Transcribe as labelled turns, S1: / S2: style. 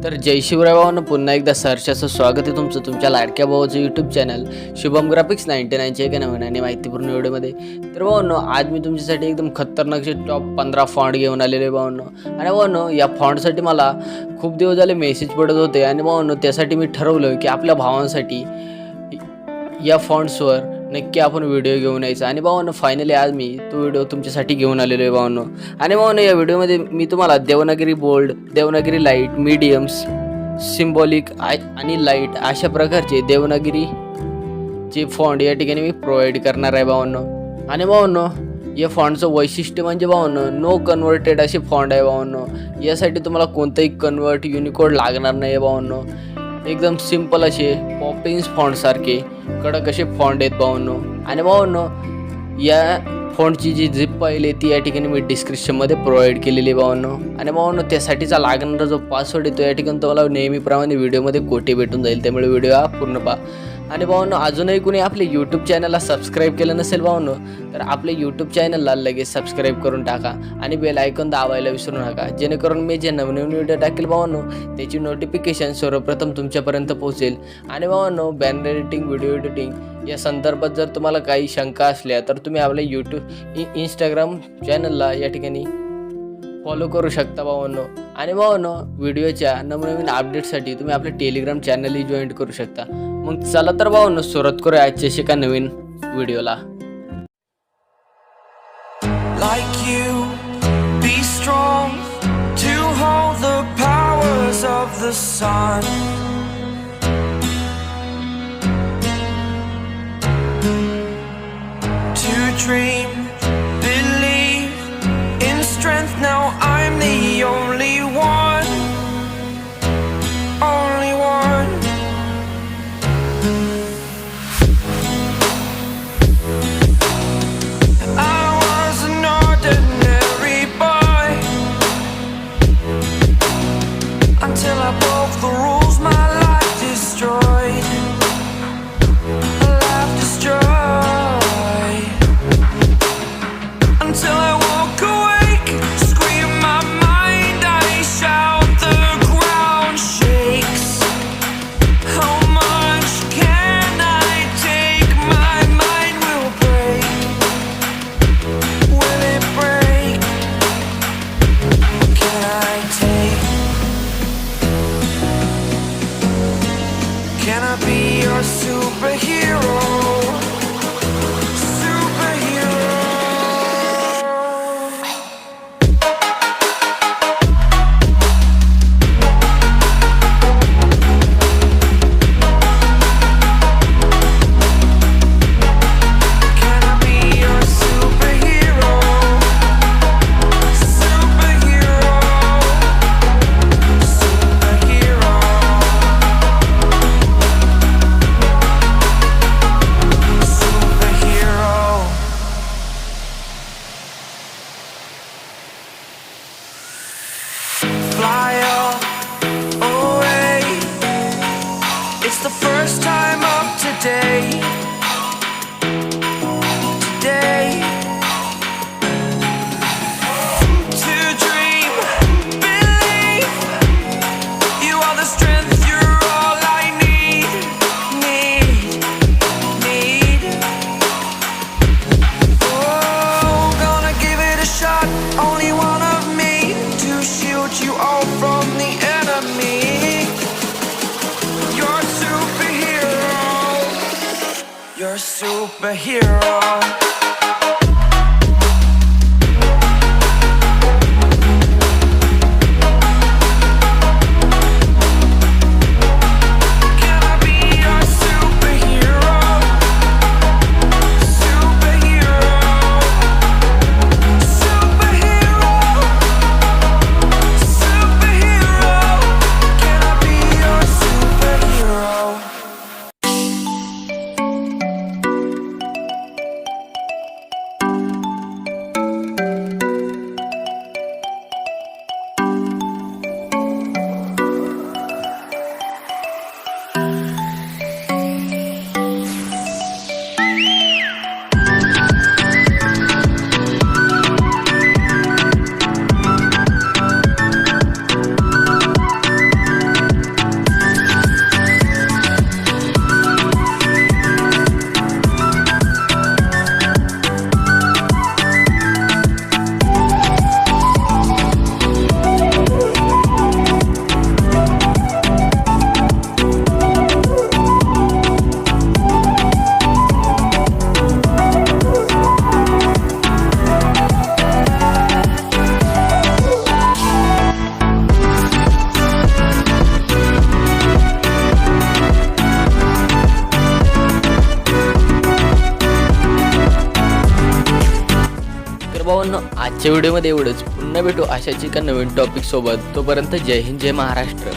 S1: तर जय शिवराय भावांनो, पुन्हा एकदा सहर्षाचं स्वागत आहे तुमचं तुमच्या लाडक्या भावाचं यूट्यूब चॅनल शुभम ग्राफिक्स 99च्या एका नवीन आणि माहितीपूर्ण व्हिडिओमध्ये. तर भावांनो, आज मी तुमच्यासाठी एकदम खतरनाकचे टॉप 15 फॉन्ट घेऊन आलेले भावांनो. आणि भावांनो, या फॉन्टसाठी मला खूप दिवस झाले मेसेज पडत होते आणि भावांनो त्यासाठी मी ठरवलं की आपल्या भावांसाठी या फॉन्ट्सवर नक्की आपण व्हिडिओ घेऊन यायचा. आणि भावांनो, फायनली आज मी तो व्हिडिओ तुमच्यासाठी घेऊन आलेलो आहे भावांनो. आणि भावांनो, या व्हिडिओमध्ये मी तुम्हाला Devanagari bold, Devanagari light, mediums, symbolic आणि लाईट अशा प्रकारचे देवनागरी चे फॉन्ट या ठिकाणी मी प्रोव्हाइड करणार आहे भावांनो. आणि भावांनो, या फॉन्टचं वैशिष्ट्य म्हणजे भावांनो नो कन्वर्टेड असे फॉन्ट आहे भावांनो. यासाठी तुम्हाला कोणताही कन्वर्ट युनिकोड लागणार नाही भावांनो. एकदम सिंपल असे पॉपिंग्स फॉन्ट सारखे कडक असे फॉन्ट आहेत भावांनो. आणि भावांनो, या फॉन्टची जी झिप फाईल आहे ती या ठिकाणी मी डिस्क्रिप्शनमध्ये प्रोव्हाइड केलेली आहे भावांनो. आणि भावांनो, त्यासाठीचा लागणारा जो पासवर्ड आहे तो या ठिकाणी तुम्हाला नेहमीप्रमाणे व्हिडिओमध्ये कोठे भेटून जाईल, त्यामुळे व्हिडिओ हा पूर्ण पहा. आणि भावांनो, अजूनही कुणी आपले यूट्यूब चॅनलला सबस्क्राईब केलं नसेल भावांनो, तर आपल्या यूट्यूब चॅनलला लगेच सबस्क्राईब करून टाका आणि बेल आयकॉन दाबायला विसरू नका, जेणेकरून मी जे नवनवीन व्हिडिओ टाकेल भावांनो त्याची नोटिफिकेशन सर्वप्रथम तुमच्यापर्यंत पोहोचेल. आणि भावांनो, बॅनर एडिटिंग, व्हिडिओ एडिटिंग या संदर्भात जर तुम्हाला काही शंका असल्या तर तुम्ही आपल्या यूट्यूब इंस्टाग्राम चॅनलला या ठिकाणी फॉलो करू शकता भावांनो. आणि भावांनो, व्हिडिओच्या नवनवीन अपडेटसाठी तुम्ही आपल्या टेलिग्राम चॅनलही जॉईन करू शकता. मग चला तर भावांनो, सुरुवात करूया आजच्या एका नवीन व्हिडिओला.
S2: Like you, be strong to hold the powers of the sun. To dream, believe in strength. Now I'm the only one, only one. I was an ordinary boy until I broke the rules. My life destroyed, life destroyed. Until I woke awake, scream my mind, I shout, the ground shakes. How much can I take? My mind will break. Will it break? Can I take? Can I be your superhero? Superhero. Can I be your superhero? Superhero. Superhero. Superhero. Fly away. It's the first time of today. Today. To dream, believe. You are the strength, you're all I need. Need. Oh, gonna give it a shot. Only one of me to shield you all from the enemy. You're a superhero. You're a superhero. Can I be your superhero? Superhero. Superhero. Superhero. Can I be your superhero?
S1: भावांनो आजच्या व्हिडिओमध्ये एवढंच. पुन्हा भेटू अशाच एका नवीन topic सोबत. तोपर्यंत जय हिंद जय महाराष्ट्र.